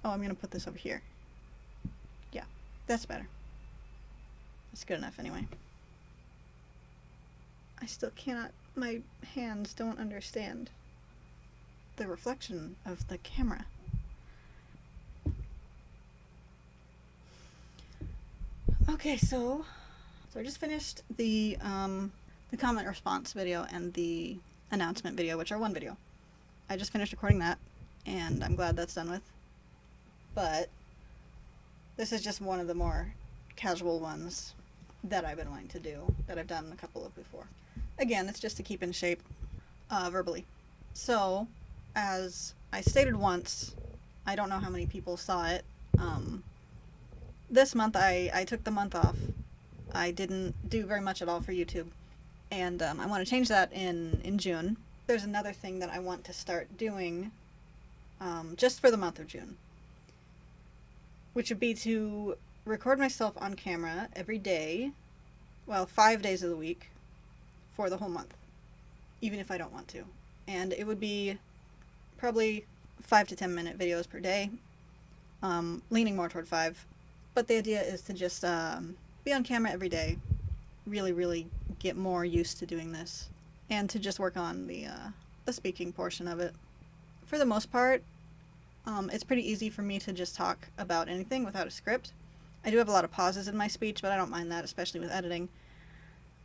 Oh, I'm gonna put this over here. Yeah, that's better. That's good enough anyway. I still cannot, my hands don't understand the reflection of the camera. Okay, so I just finished the comment response video and the announcement video, which are one video. I just finished recording that, and I'm glad that's done with. But this is just one of the more casual ones that I've been wanting to do, that I've done a couple of before. Again, it's just to keep in shape verbally. So, as I stated once, I don't know how many people saw it. This month I took the month off. I didn't do very much at all for YouTube. And I want to change that in June. There's another thing that I want to start doing just for the month of June, which would be to record myself on camera every day, well, 5 days of the week for the whole month, even if I don't want to. And it would be probably 5 to 10 minute videos per day, leaning more toward 5. But the idea is to just be on camera every day, really get more used to doing this, and to just work on the speaking portion of it. For the most part, it's pretty easy for me to just talk about anything without a script. I do have a lot of pauses in my speech, but I don't mind that, especially with editing.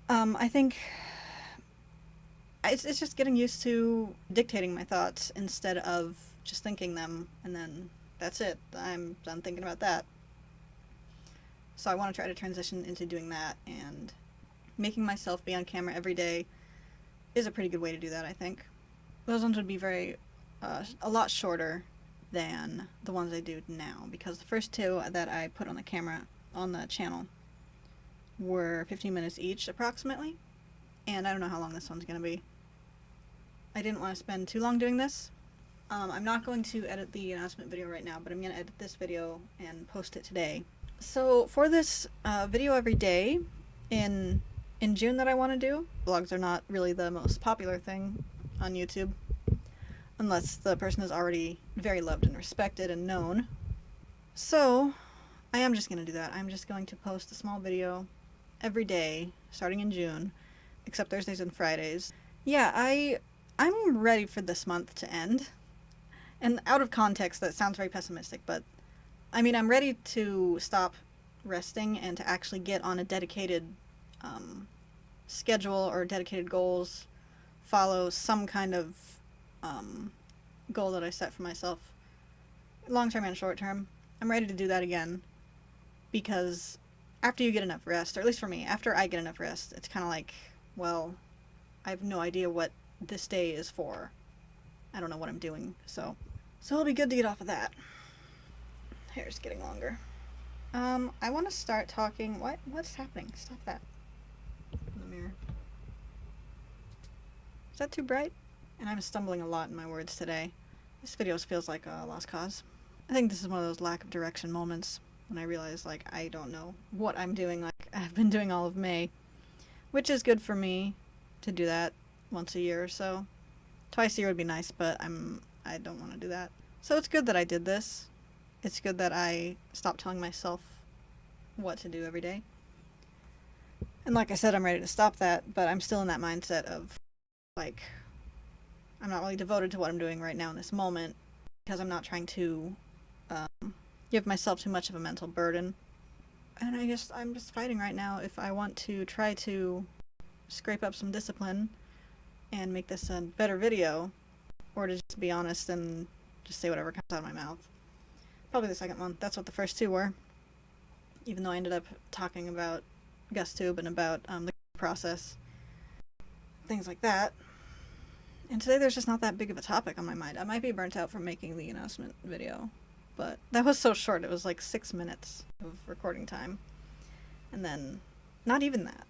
I think it's just getting used to dictating my thoughts instead of just thinking them, and then that's it. I'm done thinking about that. So I want to try to transition into doing that, and making myself be on camera every day is a pretty good way to do that, I think. Those ones would be a lot shorter than the ones I do now, because the first two that I put on the camera on the channel were 15 minutes each approximately, and I don't know how long this one's going to be. I didn't want to spend too long doing this. I'm not going to edit the announcement video right now, but I'm going to edit this video and post it today. So for this video every day in June that I want to do, vlogs are not really the most popular thing on YouTube, unless the person is already very loved and respected and known. So I am just going to do that. I'm just going to post a small video every day starting in June, except Thursdays and Fridays. Yeah, I'm ready for this month to end. And out of context, that sounds very pessimistic, but I mean, I'm ready to stop resting and to actually get on a dedicated schedule or dedicated goals, follow some kind of goal that I set for myself, long-term and short-term. I'm ready to do that again, because after you get enough rest, or at least for me, after I get enough rest, it's kind of like, well, I have no idea what this day is for. I don't know what I'm doing, so it'll be good to get off of that. Hair's getting longer. I want to start talking. What's happening? Stop that. In the mirror. Is that too bright? And I'm stumbling a lot in my words today. This video feels like a lost cause. I think this is one of those lack of direction moments when I realize, like, I don't know what I'm doing. Like, I've been doing all of May, which is good for me to do that once a year or so. Twice a year would be nice, but I don't want to do that. So it's good that I did this. It's good that I stopped telling myself what to do every day. And like I said, I'm ready to stop that, but I'm still in that mindset of, like, I'm not really devoted to what I'm doing right now in this moment, because I'm not trying to give myself too much of a mental burden. And I'm just fighting right now if I want to try to scrape up some discipline and make this a better video, or to just be honest and just say whatever comes out of my mouth. Probably the second one. That's what the first two were. Even though I ended up talking about GusTube and about the process. Things like that. And today there's just not that big of a topic on my mind. I might be burnt out from making the announcement video, but that was so short. It was like 6 minutes of recording time. And then not even that.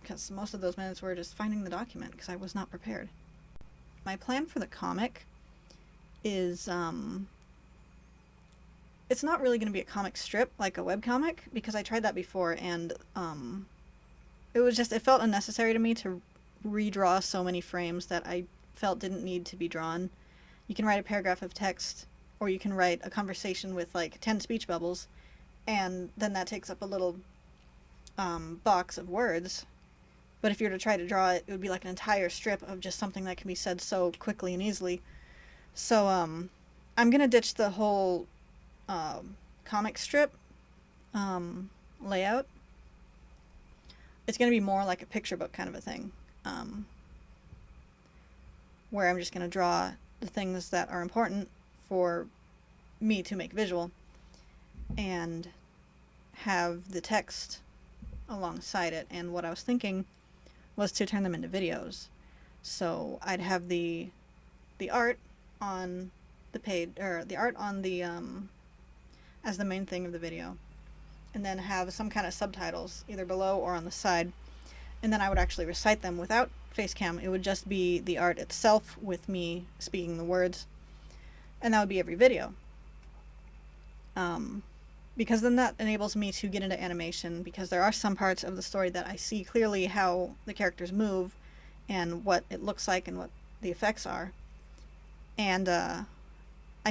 Because most of those minutes were just finding the document, because I was not prepared. My plan for the comic is, it's not really going to be a comic strip, like a webcomic, because I tried that before, and it felt unnecessary to me to redraw so many frames that I felt didn't need to be drawn. You can write a paragraph of text or you can write a conversation with like 10 speech bubbles, and then that takes up a little box of words. But if you were to try to draw it, it would be like an entire strip of just something that can be said so quickly and easily. So I'm gonna ditch the whole comic strip layout. It's gonna be more like a picture book kind of a thing, where I'm just gonna draw the things that are important for me to make visual, and have the text alongside it. And what I was thinking was to turn them into videos. So I'd have the art on the page, or the art on the as the main thing of the video, and then have some kind of subtitles either below or on the side. And then I would actually recite them without face cam. It would just be the art itself with me speaking the words, and that would be every video. Because then that enables me to get into animation, because there are some parts of the story that I see clearly how the characters move and what it looks like and what the effects are. And I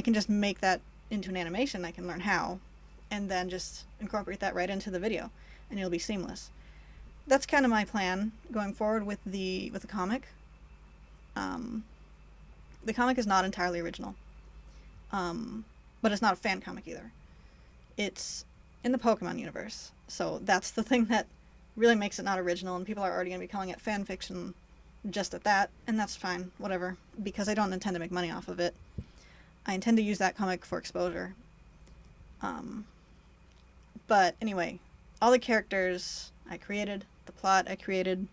can just make that into an animation. I can learn how, and then just incorporate that right into the video, and it'll be seamless. That's kind of my plan going forward with the comic. The comic is not entirely original, but it's not a fan comic either. It's in the Pokemon universe, so that's the thing that really makes it not original, and people are already going to be calling it fan fiction just at that, and that's fine, whatever, because I don't intend to make money off of it. I intend to use that comic for exposure. But anyway, all the characters I created, the plot I created,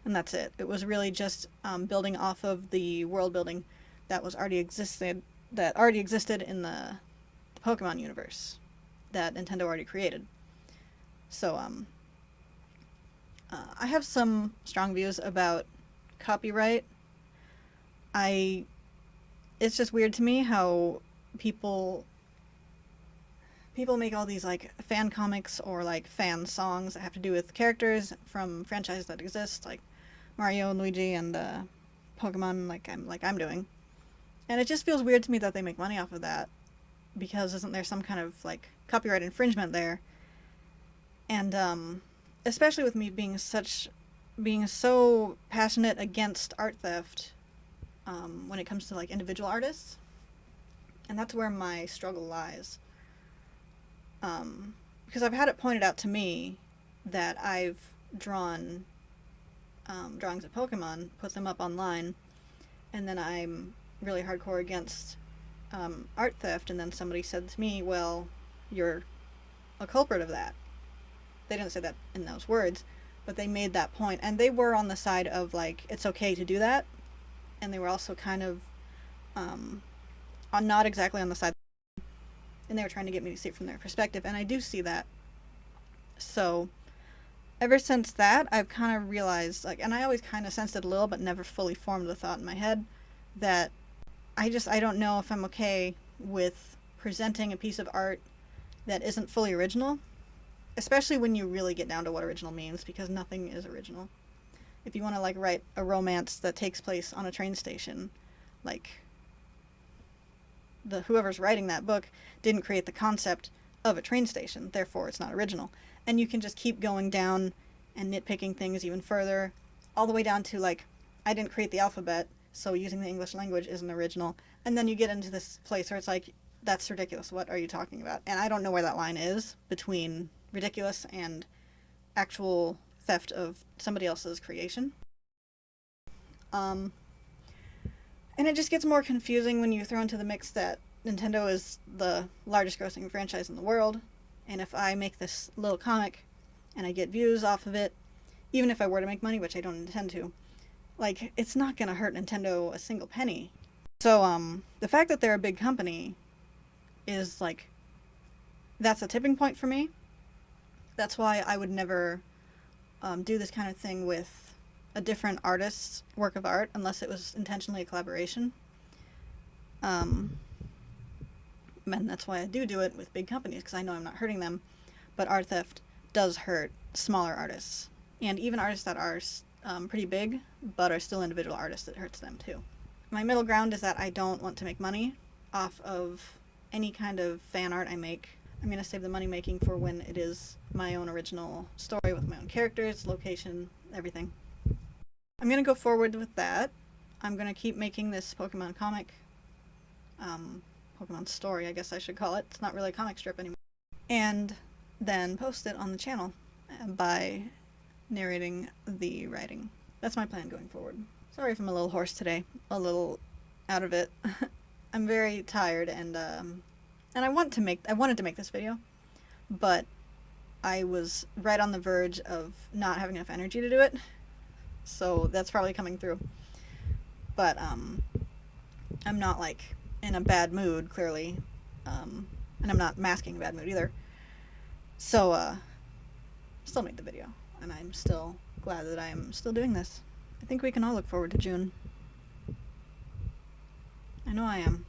and that's it. It was really just building off of the world building that already existed in the Pokemon universe that Nintendo already created. So I have some strong views about copyright. It's just weird to me how people make all these like fan comics or like fan songs that have to do with characters from franchises that exist, like Mario and Luigi and Pokemon, like I'm doing. And it just feels weird to me that they make money off of that, because isn't there some kind of like copyright infringement there? And especially with me being so passionate against art theft when it comes to like individual artists, and that's where my struggle lies. Because I've had it pointed out to me that I've drawn drawings of Pokemon, put them up online, and then I'm really hardcore against art theft, and then somebody said to me, well, you're a culprit of that. They didn't say that in those words, but they made that point, and they were on the side of like, it's okay to do that, and they were also kind of not exactly on the side, and they were trying to get me to see it from their perspective, and I do see that. So ever since that, I've kind of realized, like, and I always kind of sensed it a little, but never fully formed the thought in my head, that I don't know if I'm okay with presenting a piece of art that isn't fully original, especially when you really get down to what original means, because nothing is original. If you want to like write a romance that takes place on a train station, like whoever's writing that book didn't create the concept of a train station, therefore it's not original. And you can just keep going down and nitpicking things even further, all the way down to like, I didn't create the alphabet, so using the English language isn't original. And then you get into this place where it's like, that's ridiculous, what are you talking about? And I don't know where that line is between ridiculous and actual theft of somebody else's creation. And it just gets more confusing when you throw into the mix that Nintendo is the largest grossing franchise in the world, and if I make this little comic and I get views off of it, even if I were to make money, which I don't intend to, like, it's not gonna hurt Nintendo a single penny. So the fact that they're a big company is like, that's a tipping point for me. That's why I would never do this kind of thing with a different artist's work of art unless it was intentionally a collaboration. And that's why I do it with big companies, because I know I'm not hurting them. But art theft does hurt smaller artists, and even artists that are pretty big but are still individual artists, it hurts them too. My middle ground is that I don't want to make money off of any kind of fan art I make. I'm going to save the money making for when it is my own original story with my own characters, location, everything. I'm going to go forward with that. I'm going to keep making this Pokemon comic. Pokemon story, I guess I should call it. It's not really a comic strip anymore. And then post it on the channel by narrating the writing. That's my plan going forward. Sorry if I'm a little hoarse today. A little out of it. I'm very tired and I wanted to make this video, but I was right on the verge of not having enough energy to do it. So that's probably coming through. But I'm not like in a bad mood, clearly. And I'm not masking a bad mood either. So still made the video, and I'm still glad that I'm still doing this. I think we can all look forward to June. I know I am.